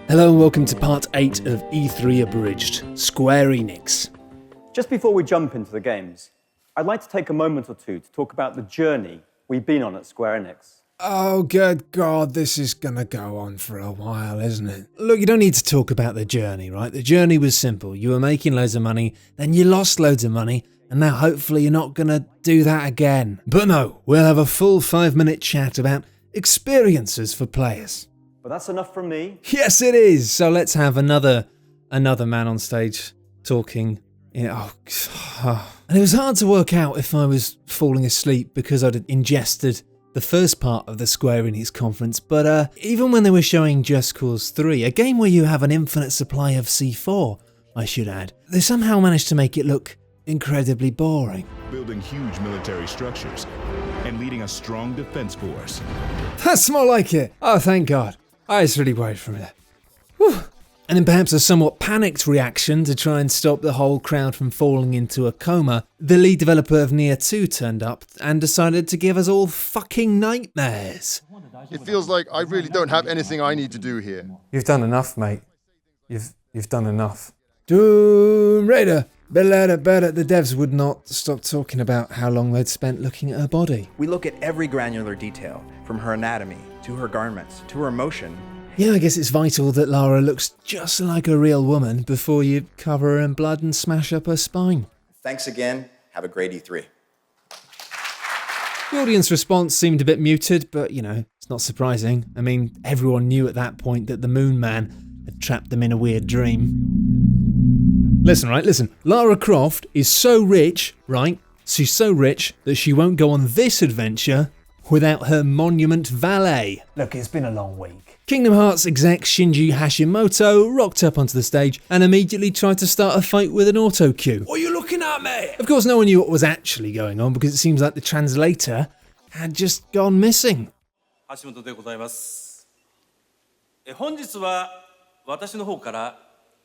Hello and welcome to part 8 of E3 Abridged, Square Enix. Just before we jump into the games, I'd like to take a moment or two to talk about the journey we've been on at Square Enix. Oh, good God, this is gonna go on for a while, isn't it? Look, you don't need to talk about the journey, right? The journey was simple. You were making loads of money, then you lost loads of money, and now hopefully you're not gonna do that again. But no, we'll have a full 5-minute chat about experiences for players. But that's enough from me. Yes, it is. So let's have another man on stage talking. And it was hard to work out if I was falling asleep because I'd ingested the first part of the Square Enix conference. But even when they were showing Just Cause 3, a game where you have an infinite supply of C4, I should add, they somehow managed to make it look incredibly boring. Building huge military structures and leading a strong defense force. That's more like it. Oh, thank God. I was really worried for it. Whew. And in perhaps a somewhat panicked reaction to try and stop the whole crowd from falling into a coma, the lead developer of Nier 2 turned up and decided to give us all fucking nightmares. It feels like I really don't have anything I need to do here. You've done enough, mate. You've done enough. Tomb Raider. Better. The devs would not stop talking about how long they'd spent looking at her body. We look at every granular detail, from her anatomy, to her garments, to her emotion. Yeah, I guess it's vital that Lara looks just like a real woman before you cover her in blood and smash up her spine. Thanks again. Have a great E3. The audience response seemed a bit muted, but you know, it's not surprising. I mean, everyone knew at that point that the Moon Man had trapped them in a weird dream. Listen. Lara Croft is so rich, right? She's so rich that she won't go on this adventure without her monument valet. Look, it's been a long week. Kingdom Hearts exec Shinji Hashimoto rocked up onto the stage and immediately tried to start a fight with an auto cue. What are you looking at, me? Of course, no one knew what was actually going on because it seems like the translator had just gone missing. 橋本でございます。本日は私の方から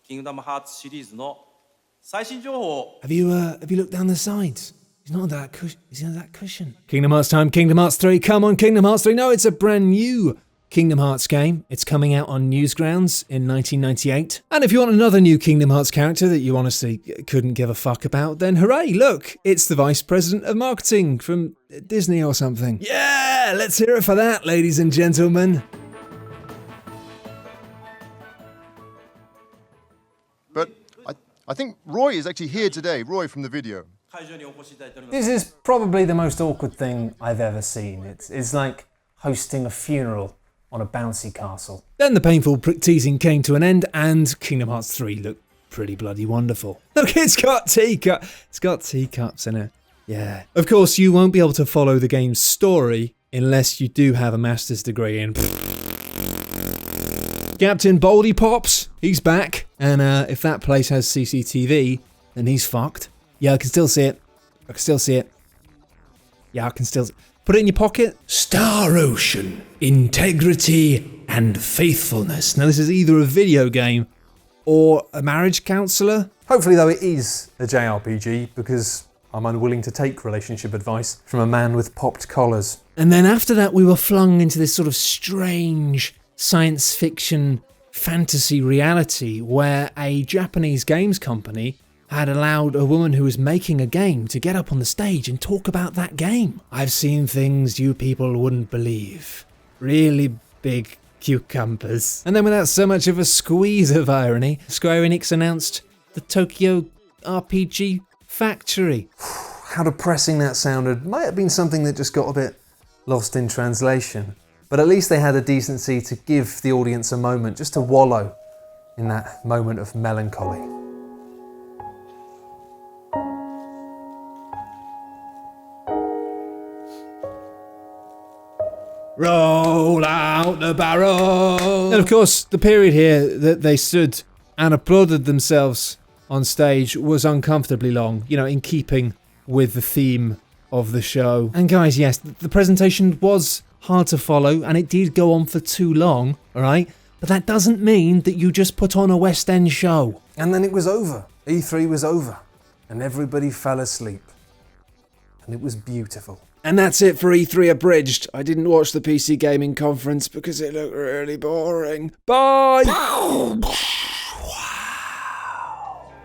キングダムハーツシリーズの最新情報を Have you looked down the sides? He's not on that cushion. He's on that cushion. Kingdom Hearts time. Kingdom Hearts 3. Come on, Kingdom Hearts 3. No, it's a brand new Kingdom Hearts game. It's coming out on Newsgrounds in 1998. And if you want another new Kingdom Hearts character that you honestly couldn't give a fuck about, then hooray, look, it's the Vice President of Marketing from Disney or something. Yeah, let's hear it for that, ladies and gentlemen. But I think Roy is actually here today, Roy from the video. 会場にお越しいただいております。 This is probably the most awkward thing I've ever seen. It's like hosting a funeral on a bouncy castle. Then the painful prick teasing came to an end and Kingdom Hearts 3 looked pretty bloody wonderful. Look, it's got teacups in it. Yeah. Of course, you won't be able to follow the game's story unless you do have a master's degree in... Captain Baldy Pops, he's back. And if that place has CCTV, then he's fucked. Yeah, I can still see it. Yeah, I can still... Put it in your pocket. Star Ocean. Integrity and faithfulness. Now, this is either a video game or a marriage counsellor. Hopefully, though, it is a JRPG because I'm unwilling to take relationship advice from a man with popped collars. And then after that, we were flung into this sort of strange science fiction fantasy reality where a Japanese games company had allowed a woman who was making a game to get up on the stage and talk about that game. I've seen things you people wouldn't believe. Really big cucumbers. And then without so much of a squeeze of irony, Square Enix announced the Tokyo RPG Factory. How depressing that sounded. Might have been something that just got a bit lost in translation. But at least they had the decency to give the audience a moment just to wallow in that moment of melancholy. Roll out the barrel. And of course, the period here that they stood and applauded themselves on stage was uncomfortably long, you know, in keeping with the theme of the show. And guys, yes, the presentation was hard to follow and it did go on for too long, alright? But that doesn't mean that you just put on a West End show. And then it was over. E3 was over. And everybody fell asleep. And it was beautiful. And that's it for E3 Abridged. I didn't watch the PC Gaming Conference because it looked really boring. Bye!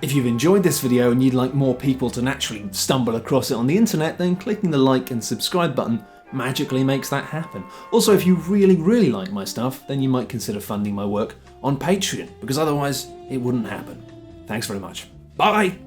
If you've enjoyed this video and you'd like more people to naturally stumble across it on the internet, then clicking the like and subscribe button magically makes that happen. Also, if you really like my stuff, then you might consider funding my work on Patreon, because otherwise it wouldn't happen. Thanks very much. Bye!